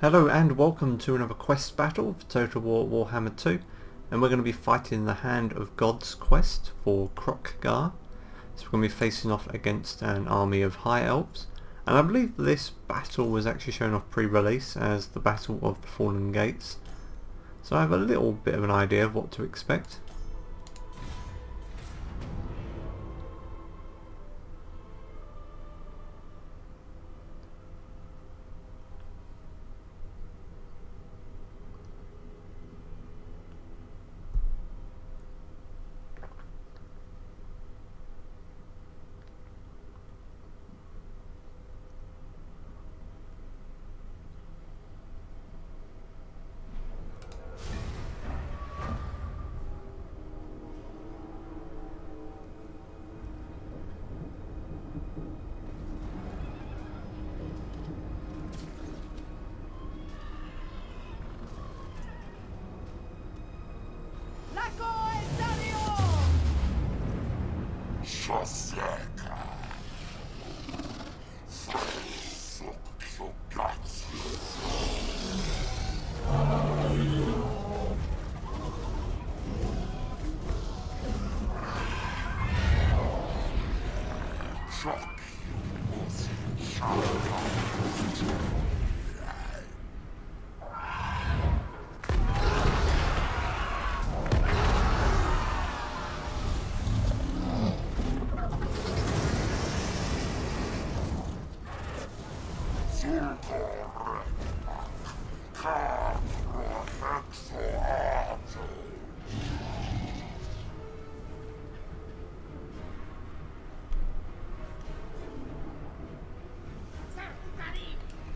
Hello and welcome to another quest battle for Total War Warhammer 2, and we're going to be fighting the Hand of God's quest for Kroq-Gar. So we're going to be facing off against an army of High Elves, and I believe this battle was actually shown off pre-release as the Battle of the Fallen Gates, so I have a little bit of an idea of what to expect.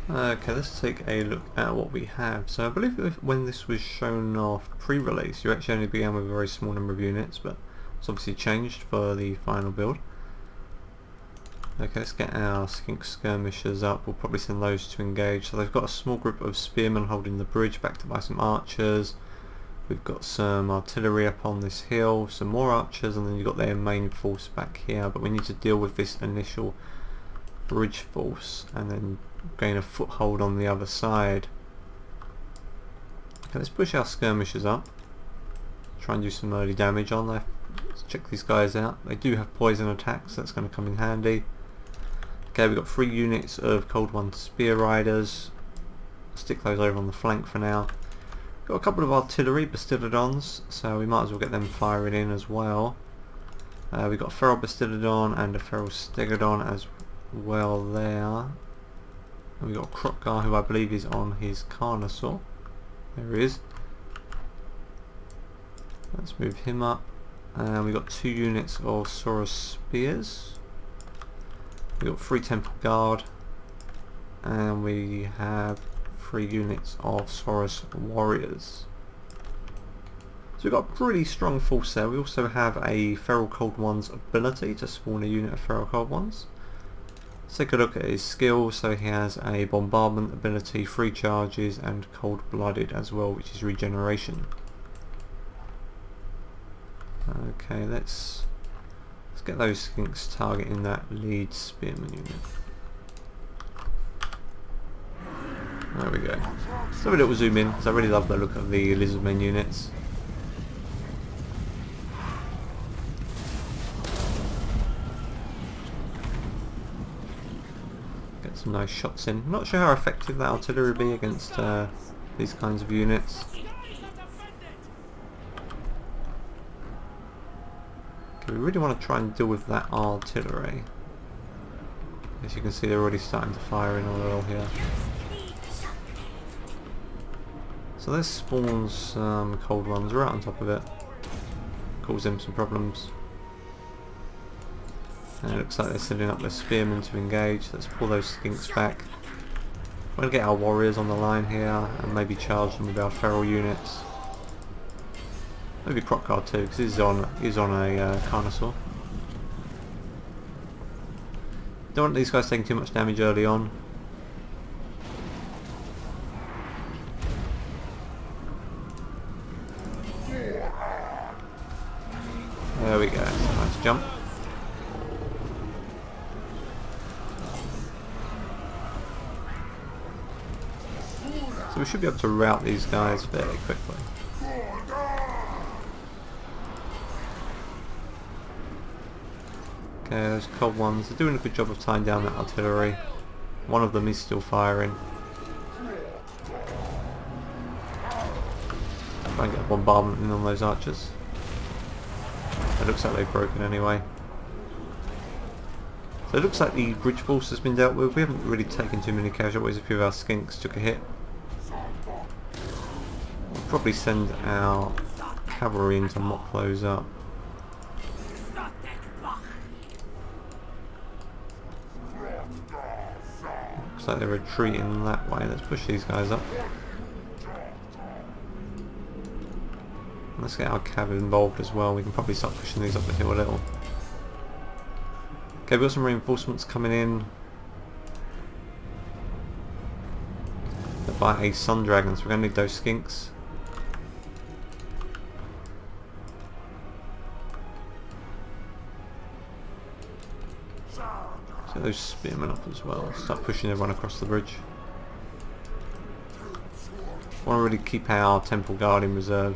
Okay, let's take a look at what we have. So I believe when this was shown off pre-release, you actually only began with a very small number of units, but it's obviously changed for the final build. Okay, let's get our skink skirmishers up. We'll probably send those to engage. So they've got a small group of spearmen holding the bridge, backed by some archers. We've got some artillery up on this hill, some more archers, and then you've got their main force back here. But we need to deal with this initial bridge force and then gain a foothold on the other side. Okay, let's push our skirmishers up, try and do some early damage on there. Let's check these guys out. They do have poison attacks, so that's going to come in handy. Okay, we've got 3 units of Cold One Spear Riders. Stick those over on the flank for now. Got a couple of artillery Bastiladons, so we might as well get them firing in as well. We've got a Feral Bastiladon and a Feral Stegodon as well there. And we've got Kroq-Gar, who I believe is on his Carnosaur. There he is. Let's move him up. And we've got 2 units of Saurus Spears. We've got 3 Temple Guard. And we have 3 units of Saurus Warriors. So we've got a pretty strong force there. We also have a Feral Cold One's ability to spawn a unit of Feral Cold Ones. Let's take a look at his skills. So he has a bombardment ability, 3 charges, and cold-blooded as well, which is regeneration. Okay, let's get those skinks targeting that lead spearman unit. There we go. Let's have a little zoom in, because I really love the look of the Lizardmen units. Get some nice shots in. I'm not sure how effective that artillery will be against these kinds of units. Okay, we really want to try and deal with that artillery. As you can see, they're already starting to fire in oil here. So this spawns some cold ones right on top of it. Cause them some problems. And it looks like they're sending up their spearmen to engage. Let's pull those skinks back. We're going to get our warriors on the line here and maybe charge them with our feral units. Maybe Kroq-Gar too, because he's on a Carnosaur. Don't want these guys taking too much damage early on. There we go, nice jump. So we should be able to rout these guys fairly quickly. Okay, those cold ones are doing a good job of tying down that artillery. One of them is still firing. Try and get a bombardment in on those archers. It looks like they've broken anyway. So it looks like the bridge force has been dealt with. We haven't really taken too many casualties. A few of our skinks took a hit. We'll probably send our cavalry in to mop those up. Looks like they're retreating that way. Let's push these guys up. Let's get our cav involved as well. We can probably start pushing these up the hill a little. Okay, we've got some reinforcements coming in. They're by a sun dragon, so we're going to need those skinks. Get those spearmen up as well. Start pushing everyone across the bridge. Want to really keep our temple guard in reserve.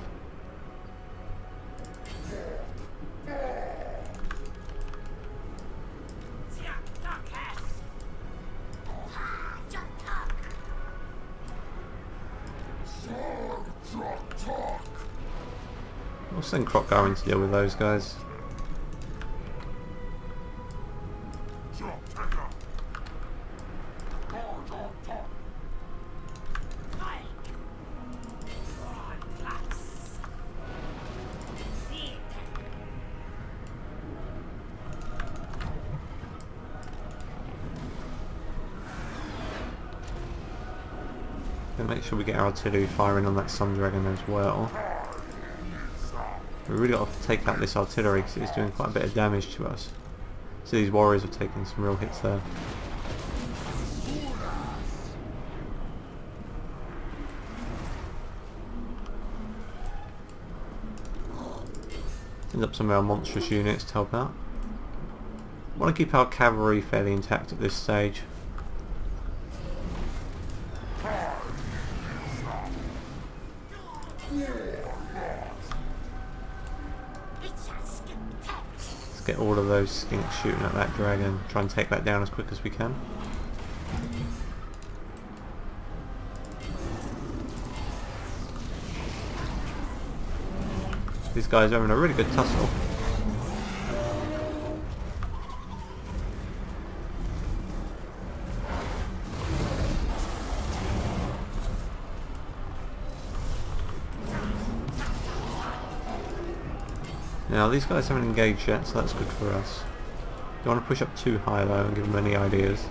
We'll send Kroq-Gar in to deal with those guys. And make sure we get our artillery firing on that sun dragon as well. We really got to take out this artillery because it's doing quite a bit of damage to us. So these warriors are taking some real hits there. Send up some of our monstrous units to help out. Want to keep our cavalry fairly intact at this stage. Get all of those skinks shooting at that dragon, try and take that down as quick as we can. These guys are having a really good tussle. Now these guys haven't engaged yet, so that's good for us. Don't want to push up too high though and give them any ideas.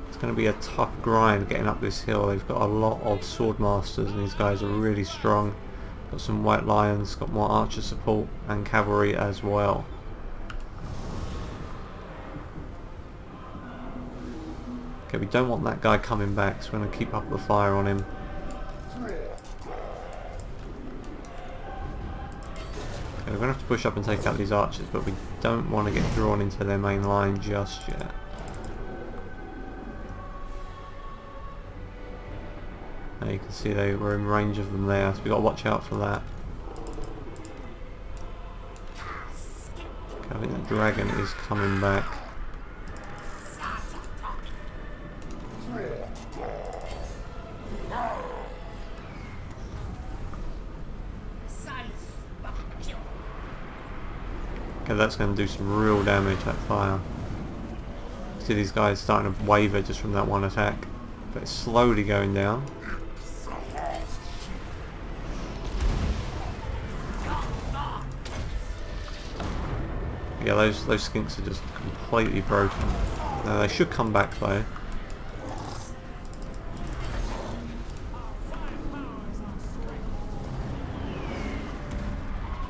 It's going to be a tough grind getting up this hill. They've got a lot of sword masters and these guys are really strong. Got some white lions, got more archer support and cavalry as well. Okay, we don't want that guy coming back, so we're going to keep up the fire on him. We're going to have to push up and take out these archers, but we don't want to get drawn into their main line just yet. Now you can see they were in range of them there, so we've got to watch out for that. Okay, I think the dragon is coming back. Okay, that's going to do some real damage, that fire. See these guys starting to waver just from that one attack. But it's slowly going down. Yeah, those skinks are just completely broken. Now they should come back though.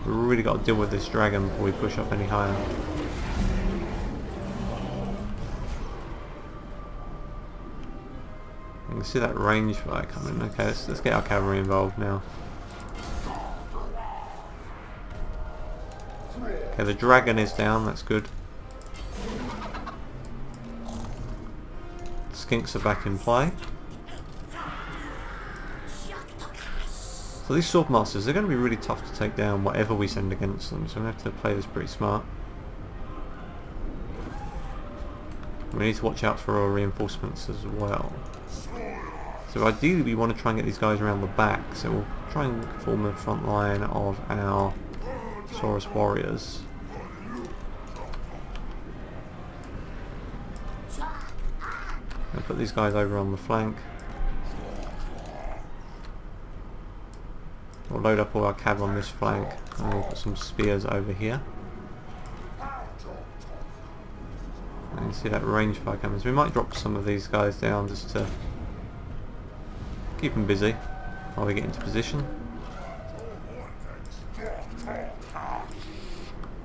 We've really got to deal with this dragon before we push up any higher. You can see that range fire coming. Okay, let's get our cavalry involved now. Okay, the dragon is down, that's good. Skinks are back in play. So these Swordmasters, they're going to be really tough to take down whatever we send against them, so we have to play this pretty smart. We need to watch out for our reinforcements as well. So ideally we want to try and get these guys around the back, so we'll try and form a front line of our Saurus warriors. I'll put these guys over on the flank. We'll load up all our cav on this flank and we'll put some spears over here. And you can see that range fire coming. So we might drop some of these guys down just to keep them busy while we get into position.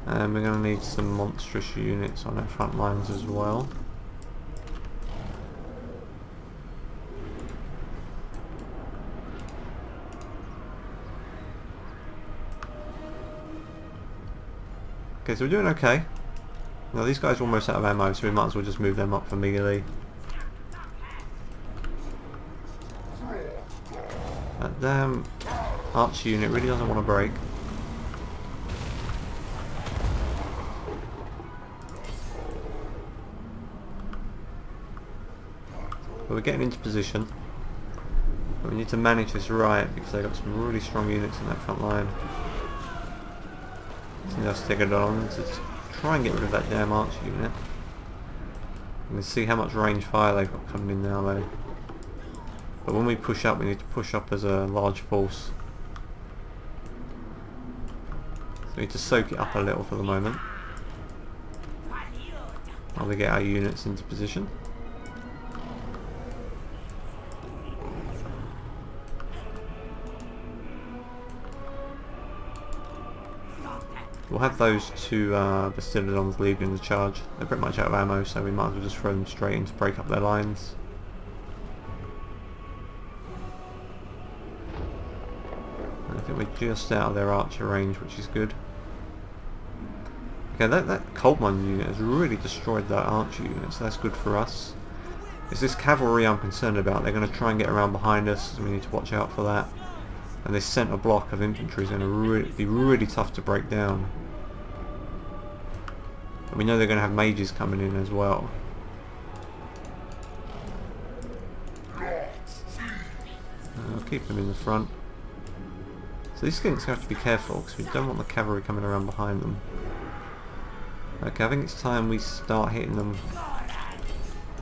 And we're going to need some monstrous units on our front lines as well. Okay, so we're doing okay. Now these guys are almost out of ammo, so we might as well just move them up for melee. That damn archer unit really doesn't want to break. But we're getting into position. But we need to manage this right because they've got some really strong units in that front line. So now stick it on to try and get rid of that damn archer unit. And we see how much range fire they've got coming in now though. But when we push up, we need to push up as a large force. So we need to soak it up a little for the moment while we get our units into position. We'll have those two Bastillodons leading the charge. They're pretty much out of ammo, so we might as well just throw them straight in to break up their lines. And I think we're just out of their archer range, which is good. Okay, that cold mine unit has really destroyed that archer unit, so that's good for us. It's this cavalry I'm concerned about. They're going to try and get around behind us, so we need to watch out for that. And this centre block of infantry is going to be really tough to break down. And we know they're going to have mages coming in as well. I'll keep them in the front. So these skinks have to be careful because we don't want the cavalry coming around behind them. Okay, I think it's time we start hitting them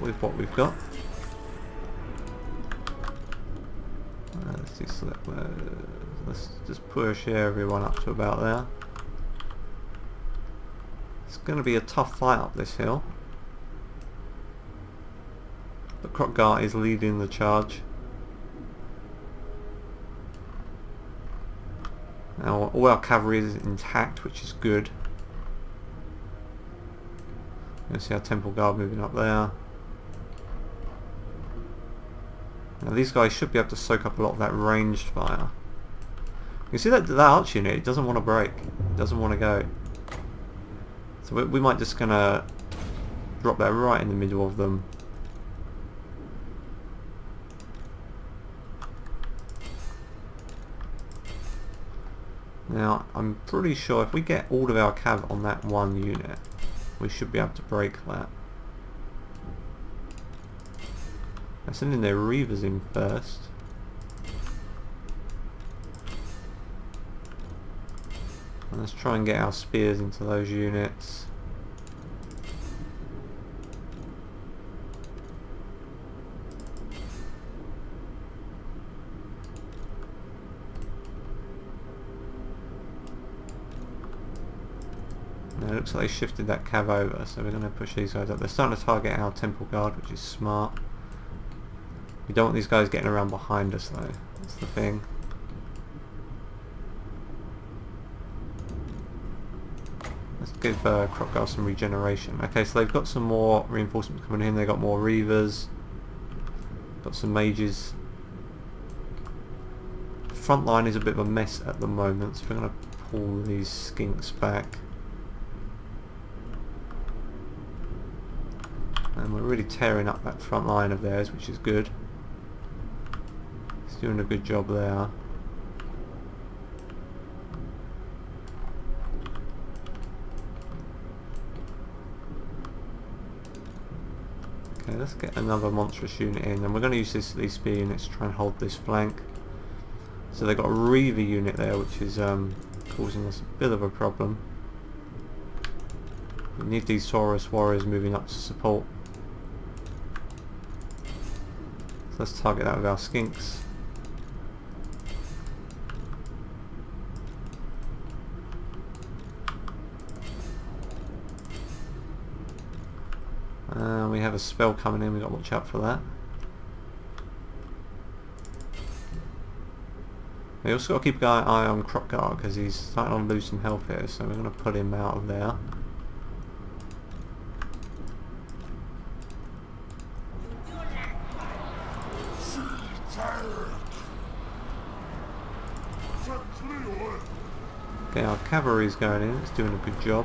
with what we've got. Let's just push everyone up to about there. It's going to be a tough fight up this hill. But Kroq-Gar is leading the charge. Now all our cavalry is intact, which is good. You can see our temple guard moving up there. Now these guys should be able to soak up a lot of that ranged fire. You can see that archer unit, it doesn't want to break. It doesn't want to go. So we might just gonna drop that right in the middle of them. Now I'm pretty sure if we get all of our cav on that one unit, we should be able to break that. I'm sending their reavers in first. And let's try and get our spears into those units. Now it looks like they shifted that cav over, so we're going to push these guys up. They're starting to target our temple guard, which is smart. We don't want these guys getting around behind us though, that's the thing. Let's give Kroq-Gar some regeneration. Okay, so they've got some more reinforcements coming in, they've got more reavers, got some mages. The front line is a bit of a mess at the moment, so we're going to pull these skinks back. And we're really tearing up that front line of theirs, which is good. He's doing a good job there. Okay, let's get another monstrous unit in, and we're going to use these spear units to try and hold this flank. So they've got a Reaver unit there, which is causing us a bit of a problem. We need these Saurus warriors moving up to support. So let's target that with our skinks. We have a spell coming in, we've got to watch out for that. We also got to keep an eye on Kroq-Gar because he's starting to lose some health here, so we're going to put him out of there. Okay, our cavalry's going in, it's doing a good job.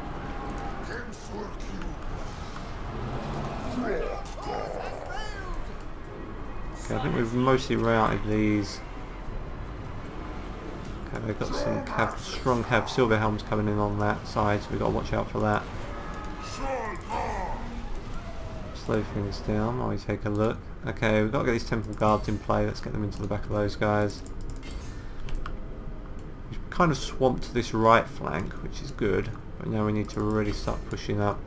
Okay, I think we've mostly routed these. Okay, they've got some strong silver helms coming in on that side, so we've got to watch out for that. Slow things down while we take a look. Okay, we've got to get these temple guards in play, let's get them into the back of those guys. We've kind of swamped this right flank, which is good, but now we need to really start pushing up.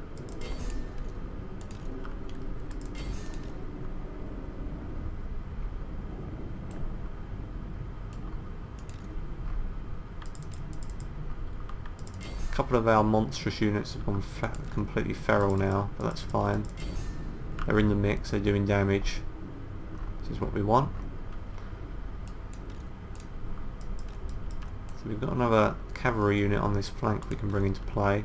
A couple of our monstrous units have gone completely feral now, but that's fine. They're in the mix, they're doing damage, which is what we want. So we've got another cavalry unit on this flank we can bring into play.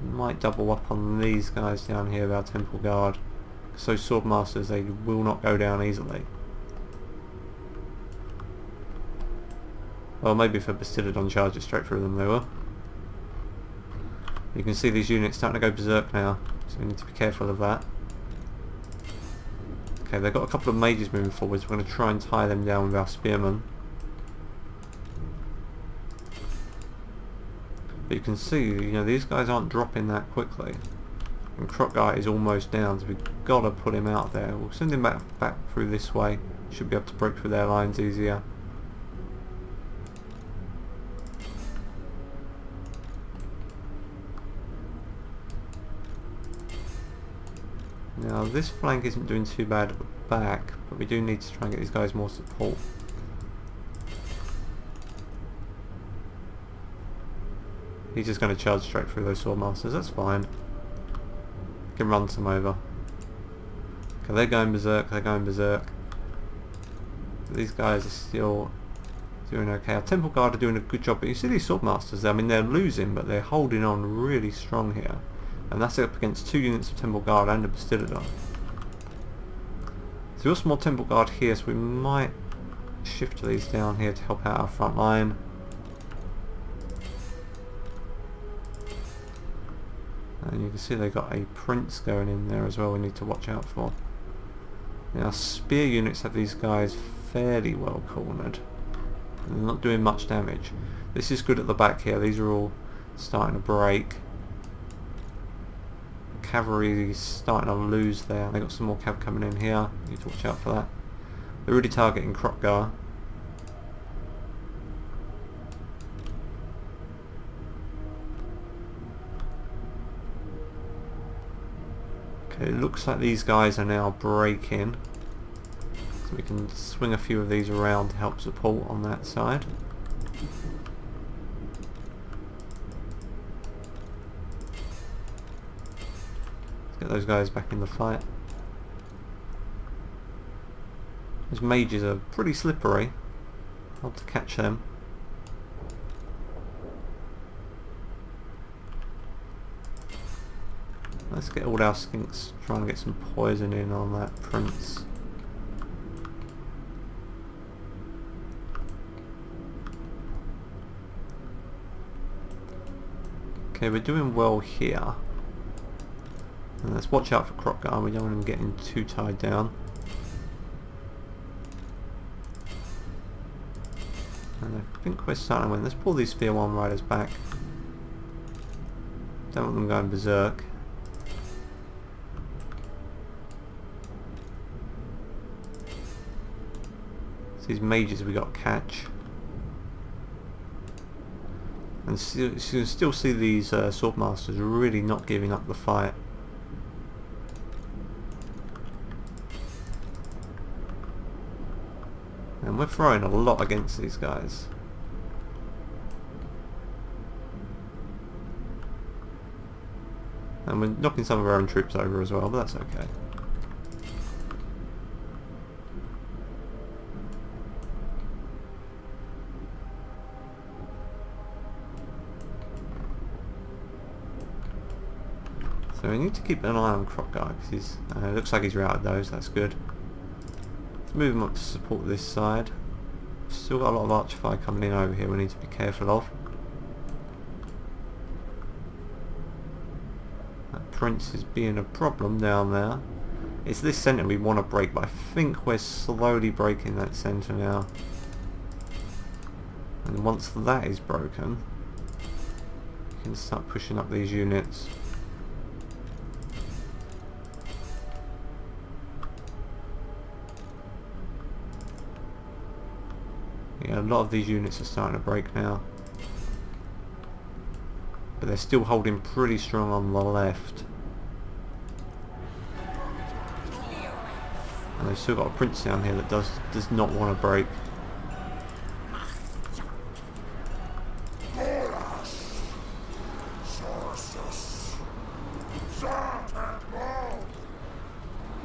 We might double up on these guys down here with our temple guard, because those sword masters, they will not go down easily. Well, maybe if a Bastillodon charges straight through them, they will. You can see these units starting to go berserk now, so we need to be careful of that. Okay, they've got a couple of mages moving forwards. We're going to try and tie them down with our spearmen. But you can see, you know, these guys aren't dropping that quickly. And Kroq-Gar is almost down, so we've got to put him out there. We'll send him back through this way. Should be able to break through their lines easier. Now this flank isn't doing too bad at the back, but we do need to try and get these guys more support. He's just going to charge straight through those sword masters, that's fine. We can run some over. Okay, they're going berserk, These guys are still doing okay. Our temple guard are doing a good job, but you see these sword masters, I mean they're losing, but they're holding on really strong here. And that's up against 2 units of Temple Guard and a Bastillodon. So we've got some more Temple Guard here, so we might shift these down here to help out our front line. And you can see they've got a Prince going in there as well we need to watch out for. Now spear units have these guys fairly well cornered. And they're not doing much damage. This is good at the back here, these are all starting to break. Cavalry is starting to lose there. They got some more cav coming in here. You need to watch out for that. They're really targeting Kroq-Gar. Okay, it looks like these guys are now breaking. So we can swing a few of these around to help support on that side. Get those guys back in the fight. Those mages are pretty slippery. Hard to catch them. Let's get all our skinks trying to get some poison in on that Prince. Okay, we're doing well here. And let's watch out for Kroq-Gar, we don't want him getting too tied down. And I think we're starting to win. Let's pull these Spear 1 riders back. Don't want them going berserk. So these mages we got to catch. And you can still see these swordmasters really not giving up the fight. And we're throwing a lot against these guys. And we're knocking some of our own troops over as well, but that's okay. So we need to keep an eye on Kroq-Gar because he's looks like he's routed those, that's good. Let's move him up to support this side. Still got a lot of archer fire coming in over here we need to be careful of. That prince is being a problem down there. It's this centre we want to break, but I think we're slowly breaking that centre now. And once that is broken, we can start pushing up these units. Yeah, a lot of these units are starting to break now. But they're still holding pretty strong on the left. And they've still got a prince down here that does not want to break.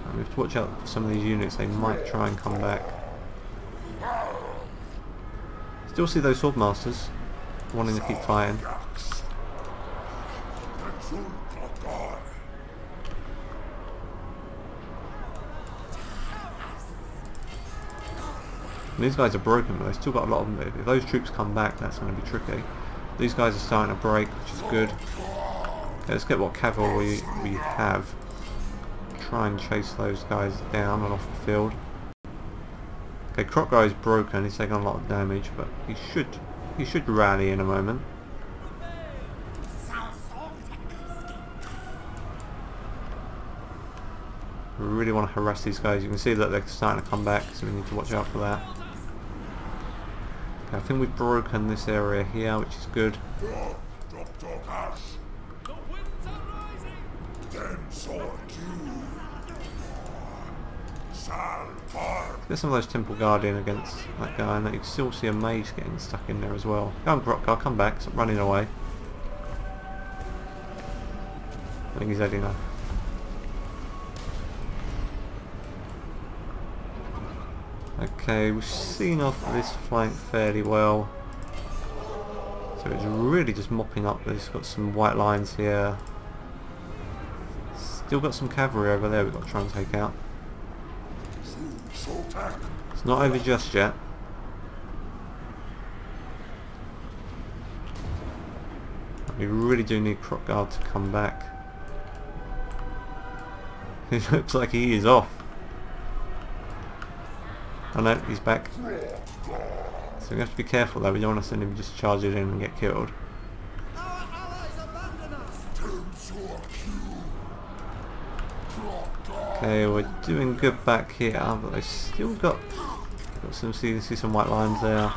And we have to watch out for some of these units, they might try and come back. Still see those swordmasters wanting to keep fighting. And these guys are broken, but they've still got a lot of them. If those troops come back, that's going to be tricky. These guys are starting to break, which is good. Okay, let's get what cavalry we have. Try and chase those guys down and off the field. Okay, Kroq-Gar is broken, he's taking a lot of damage, but he should rally in a moment. We really want to harass these guys. You can see that they're starting to come back, so we need to watch out for that. Okay, I think we've broken this area here, which is good. Get some of those Temple Guardian against that guy, and you can still see a mage getting stuck in there as well. Go on, Kroq-Gar, come back, stop running away. I think he's had enough. Okay, we've seen off this flank fairly well. So it's really just mopping up. It's got some white lines here. Still got some cavalry over there we've got to try and take out. It's not over just yet. We really do need Kroq-Gar to come back. It looks like he is off. Oh no, he's back. So we have to be careful though, we don't want to send him just charge it in and get killed. Okay, we're doing good back here, but they've still got some, see some white lines there.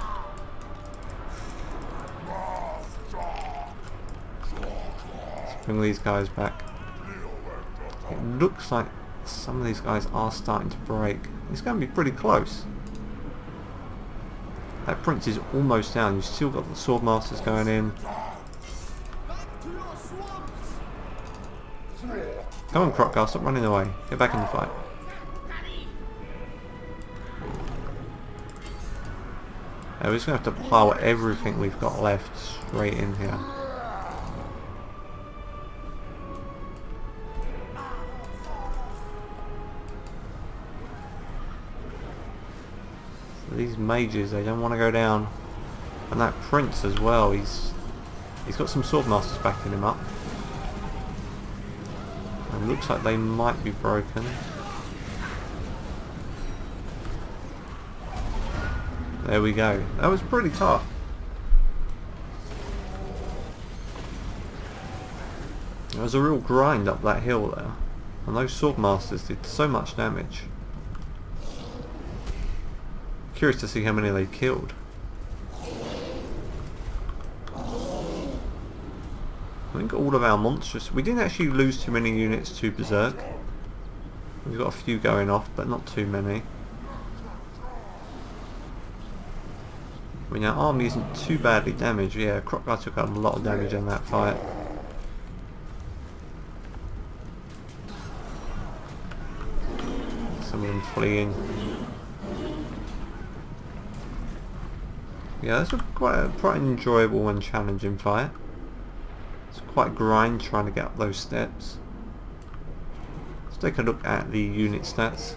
Let's bring these guys back. It looks like some of these guys are starting to break. It's going to be pretty close. That prince is almost down. You've still got the swordmasters going in. Come on, Kroq-Gar, stop running away. Get back in the fight. We're just going to have to pile everything we've got left straight in here. So these mages, they don't want to go down. And that prince as well, he's He's got some swordmasters backing him up. And looks like they might be broken. There we go. That was pretty tough. There was a real grind up that hill there. And those swordmasters did so much damage. Curious to see how many they killed. I think all of our monstrous... We didn't actually lose too many units to Berserk. We've got a few going off, but not too many. I mean, our army isn't too badly damaged. Yeah, Kroq-Gar took a lot of damage in that fight. Some of them fleeing. Yeah, that's quite an enjoyable and challenging fight. It's quite a grind trying to get up those steps. Let's take a look at the unit stats.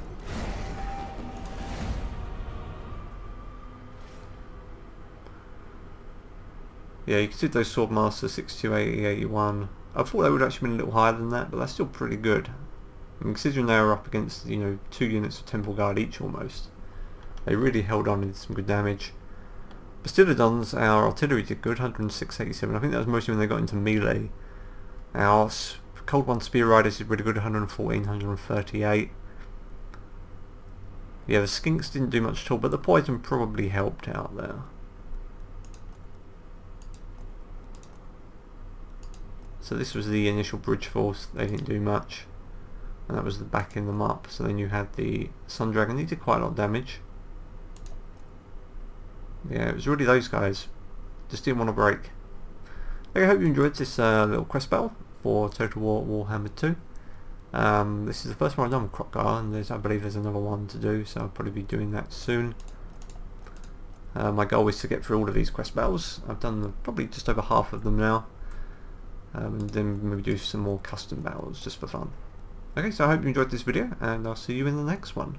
Yeah, you can see those Swordmasters 62, 80, 81. I thought they would have actually been a little higher than that, but that's still pretty good. I mean, considering they were up against, you know, 2 units of Temple Guard each almost. They really held on and did some good damage. Bastiladons, our artillery did good, 106, 87. I think that was mostly when they got into melee. Our Cold One Spear Riders did really good, 114, 138. Yeah, the Skinks didn't do much at all, but the poison probably helped out there. So this was the initial bridge force, they didn't do much. And that was the backing them up. So then you had the Sun Dragon, they did quite a lot of damage. Yeah, it was really those guys. Just didn't want to break. Okay, I hope you enjoyed this little quest battle for Total War Warhammer 2. This is the first one I've done with Kroq-Gar, and I believe there's another one to do, so I'll probably be doing that soon. My goal is to get through all of these quest battles. I've done probably just over half of them now. And then maybe do some more custom battles just for fun. Okay, so I hope you enjoyed this video, and I'll see you in the next one.